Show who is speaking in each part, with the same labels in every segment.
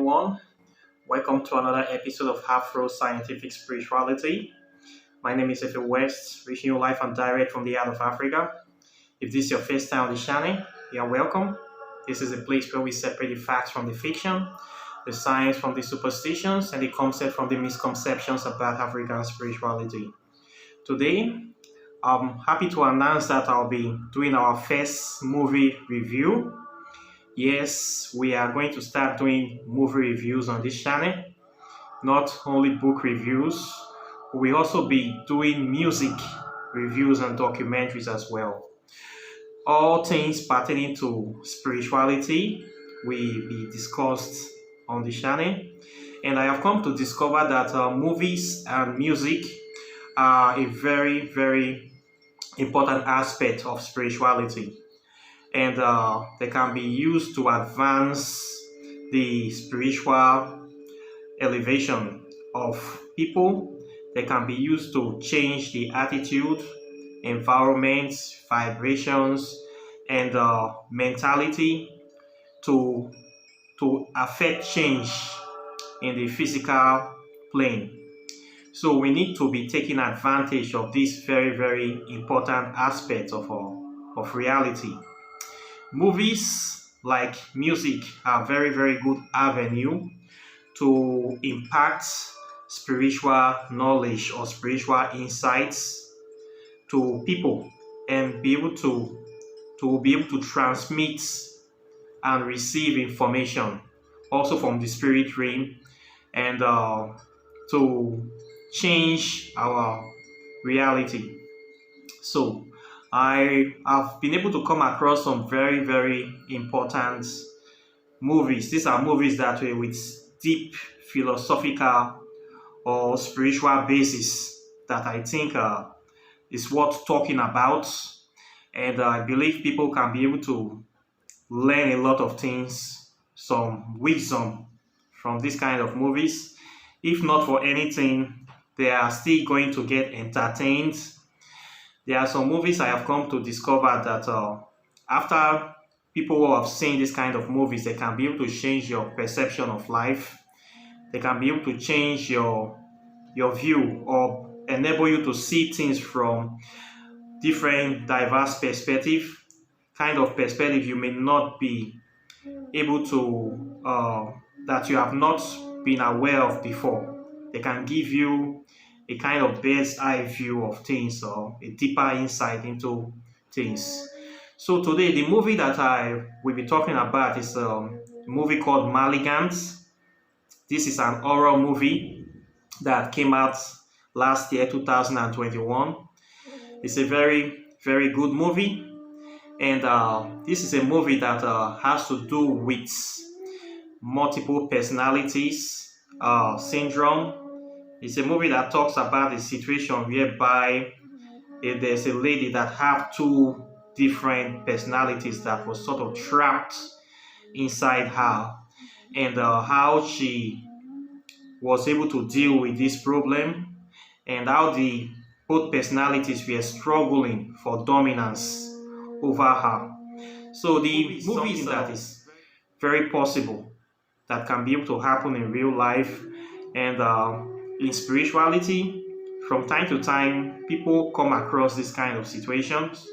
Speaker 1: everyone. Welcome to another episode of Afro Scientific Spirituality. My name is Efe West, reaching you live and direct from the heart of Africa. If this is your first time on the channel, you are welcome. This is a place where we separate the facts from the fiction, the science from the superstitions, and the concept from the misconceptions about African spirituality. Today, I'm happy to announce that I'll be doing our first movie review. Yes, we are going to start doing movie reviews on this channel, not only book reviews. We'll also be doing music reviews and documentaries as well. All things pertaining to spirituality will be discussed on the channel. And I have come to discover that movies and music are a very, very important aspect of spirituality. And they can be used to advance the spiritual elevation of people. They can be used to change the attitude, environment, vibrations, and mentality to affect change in the physical plane. So we need to be taking advantage of this very, very important aspect of reality. Movies, like music, are very, very good avenue to impact spiritual knowledge or spiritual insights to people and be able to transmit and receive information also from the spirit realm and to change our reality. So I have been able to come across some very, very important movies. These are movies that were with deep philosophical or spiritual basis that I think is worth talking about. And I believe people can be able to learn a lot of things, some wisdom from this kind of movies. If not for anything, they are still going to get entertained. There are some movies I have come to discover that after people who have seen this kind of movies, they can be able to change your perception of life. They can be able to change your view or enable you to see things from different diverse perspective, kind of perspective you may not be able to, that you have not been aware of before. They can give you a kind of bird's eye view of things or a deeper insight into things. So today, the movie that I will be talking about is a movie called Malignant. This is an horror movie that came out last year, 2021. It's a very, very good movie. And this is a movie that has to do with multiple personalities syndrome. It's a movie that talks about the situation whereby there's a lady that have two different personalities that was sort of trapped inside her, and how she was able to deal with this problem, and how the both personalities were struggling for dominance over her. So the movie is that is very possible that can be able to happen in real life. And in spirituality, from time to time, people come across this kind of situations.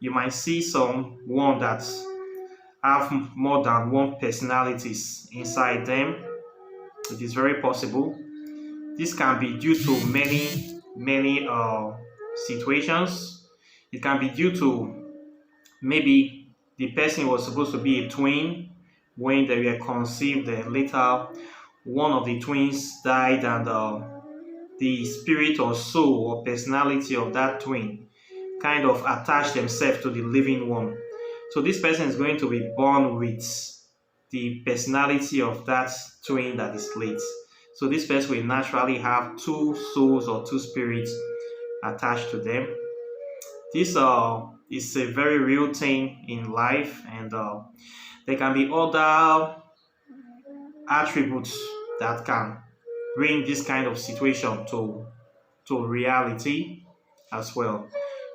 Speaker 1: You might see someone that have more than one personalities inside them. It is very possible. This can be due to many situations. It can be due to maybe the person was supposed to be a twin when they were conceived, and later one of the twins died, and the spirit or soul or personality of that twin kind of attached themselves to the living one. So this person is going to be born with the personality of that twin that is late. So this person will naturally have two souls or two spirits attached to them. This is a very real thing in life, and there can be other attributes that can bring this kind of situation to reality as well.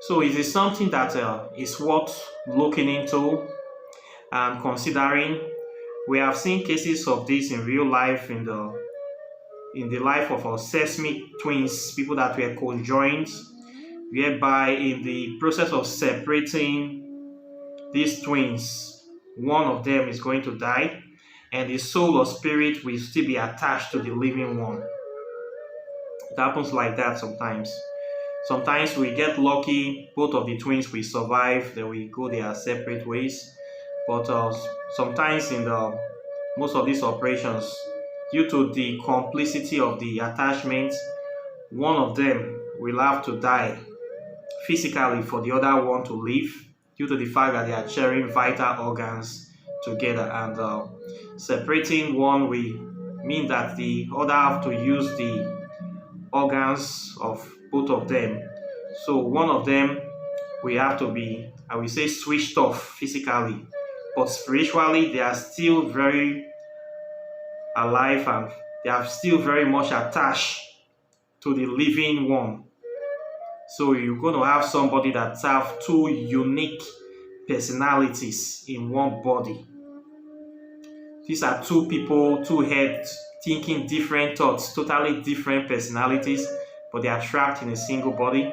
Speaker 1: So it is something that is worth looking into and considering We have seen cases of this in real life in the life of our seismic twins, people that were conjoined, whereby in the process of separating these twins, one of them is going to die, and the soul or spirit will still be attached to the living one. It happens like that sometimes. Sometimes we get lucky, both of the twins will survive, then we go their separate ways. But sometimes in the most of these operations, due to the complicity of the attachment, one of them will have to die physically for the other one to live, due to the fact that they are sharing vital organs together, and separating one will mean that the other have to use the organs of both of them. So one of them will have to be, I will say, switched off physically, but spiritually they are still very alive, and they are still very much attached to the living one. So you're going to have somebody that have two unique personalities in one body. These are two people, two heads, thinking different thoughts, totally different personalities, but they are trapped in a single body.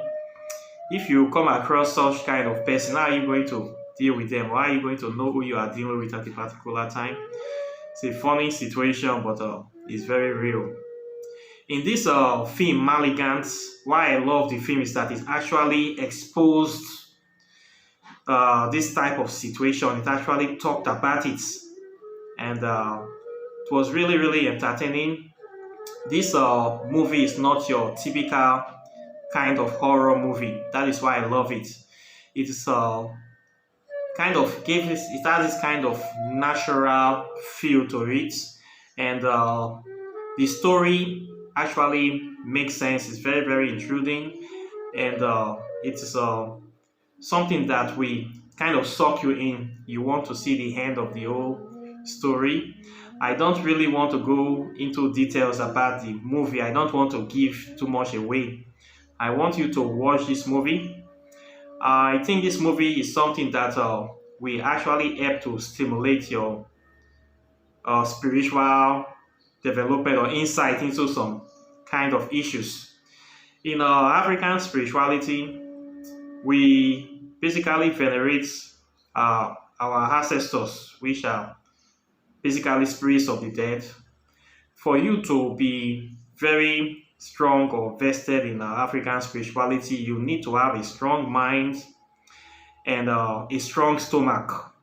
Speaker 1: If you come across such kind of person, how are you going to deal with them? How are you going to know who you are dealing with at a particular time? It's a funny situation, but it's very real. In this film, Malignant, why I love the film is that it actually exposed this type of situation. It actually talked about it, and it was really, really entertaining. This movie is not your typical kind of horror movie. That is why I love it. It is it has this kind of natural feel to it, and the story actually makes sense. It's very, very intriguing, and it is something that we kind of suck you in. You want to see the end of the whole story. I don't really want to go into details about the movie. I don't want to give too much away. I want you to watch this movie. I think this movie is something that will actually help to stimulate your spiritual development or insight into some kind of issues. In African spirituality, we basically venerate our ancestors, which are basically spirits of the dead. For you to be very strong or vested in African spirituality, you need to have a strong mind and a strong stomach.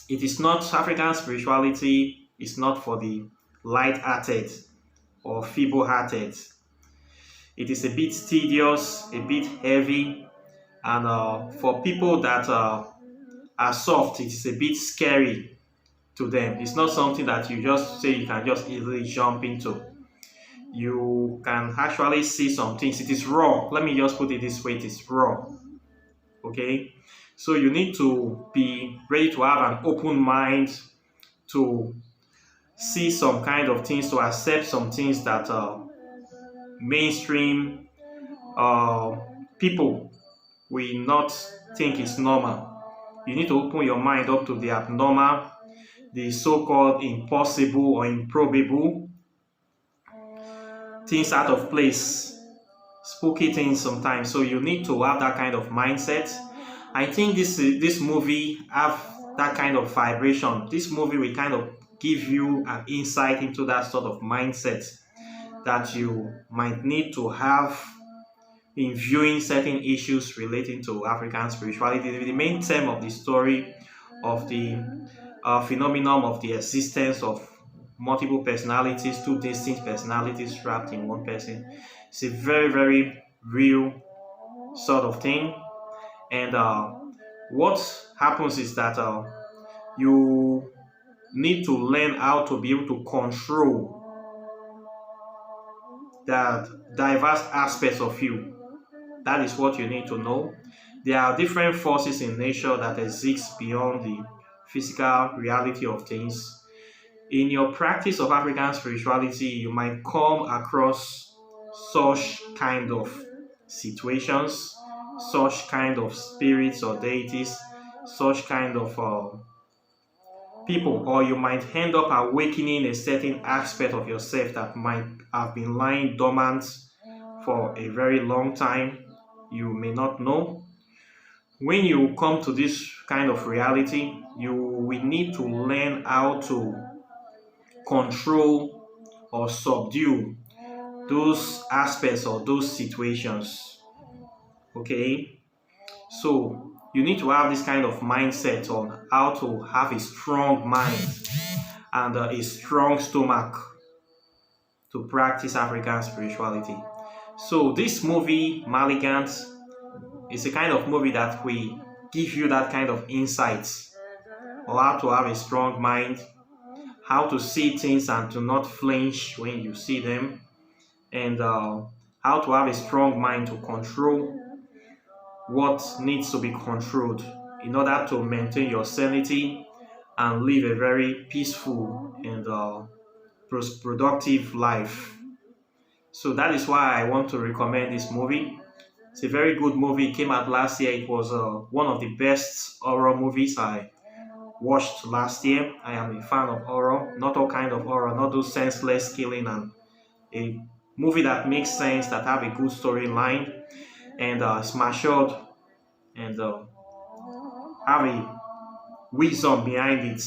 Speaker 1: It is not African spirituality, it's not for the light-hearted or feeble-hearted. It is a bit tedious, a bit heavy, and for people that are soft, it is a bit scary to them. It's not something that you just say you can just easily jump into. You can actually see some things. It is raw. Let me just put it this way: it is raw. Okay, so you need to be ready to have an open mind to see some kind of things, to accept some things that mainstream people will not think is normal. You need to open your mind up to the abnormal, the so-called impossible or improbable, things out of place, spooky things sometimes. So you need to have that kind of mindset. I think this movie have that kind of vibration. This movie will kind of give you an insight into that sort of mindset that you might need to have in viewing certain issues relating to African spirituality. The main theme of the story of the phenomenon of the existence of multiple personalities, two distinct personalities trapped in one person. It's a very, very real sort of thing. And what happens is that you need to learn how to be able to control the diverse aspects of you. That is what you need to know. There are different forces in nature that exist beyond the physical reality of things. In your practice of African spirituality, you might come across such kind of situations, such kind of spirits or deities, such kind of people, or you might end up awakening a certain aspect of yourself that might have been lying dormant for a very long time. You may not know. When you come to this kind of reality, you will need to learn how to control or subdue those aspects or those situations. Okay, so you need to have this kind of mindset on how to have a strong mind and a strong stomach to practice African spirituality. So this movie, Malignant, is a kind of movie that will give you that kind of insights on how to have a strong mind, how to see things and to not flinch when you see them, and how to have a strong mind to control what needs to be controlled in order to maintain your sanity and live a very peaceful and productive life. So that is why I want to recommend this movie. It's a very good movie. It came out last year. It was one of the best horror movies I watched last year. I am a fan of horror, not all kind of horror, not those senseless killing, and a movie that makes sense, that have a good storyline, and is matured, and have a wisdom behind it,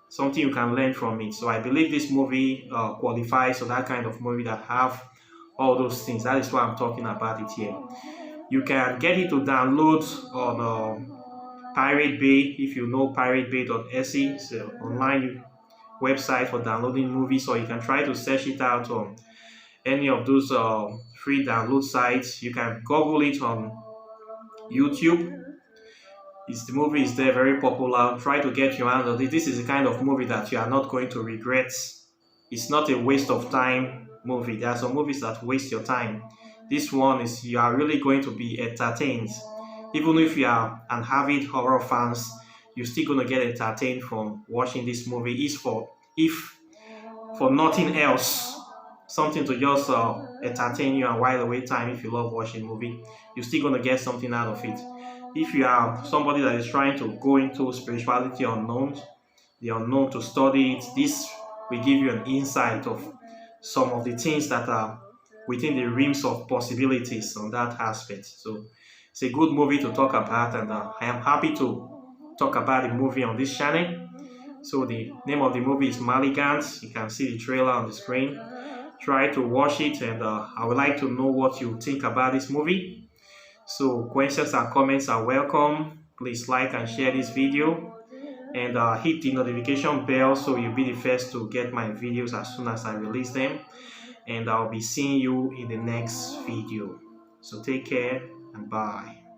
Speaker 1: something you can learn from it. So I believe this movie qualifies for that kind of movie that have all those things. That is why I'm talking about it here. You can get it to download on Pirate Bay, if you know piratebay.se. It's an online website for downloading movies, or you can try to search it out on any of those free download sites. You can Google it on YouTube. The movie is there, very popular. Try to get your hand on it. This is the kind of movie that you are not going to regret. It's not a waste of time movie. There are some movies that waste your time. This one is, you are really going to be entertained. Even if you are an avid horror fans, you're still going to get entertained from watching this movie. It's if for nothing else, something to just entertain you and while away time. If you love watching movie, you're still going to get something out of it. If you are somebody that is trying to go into spirituality unknown, the unknown, to study it, this will give you an insight of some of the things that are within the realms of possibilities on that aspect. So it's a good movie to talk about, and I am happy to talk about the movie on this channel. So the name of the movie is Malignant. You can see the trailer on the screen. Try to watch it, and I would like to know what you think about this movie. So questions and comments are welcome. Please like and share this video, and hit the notification bell so you'll be the first to get my videos as soon as I release them. And I'll be seeing you in the next video. So take care and bye.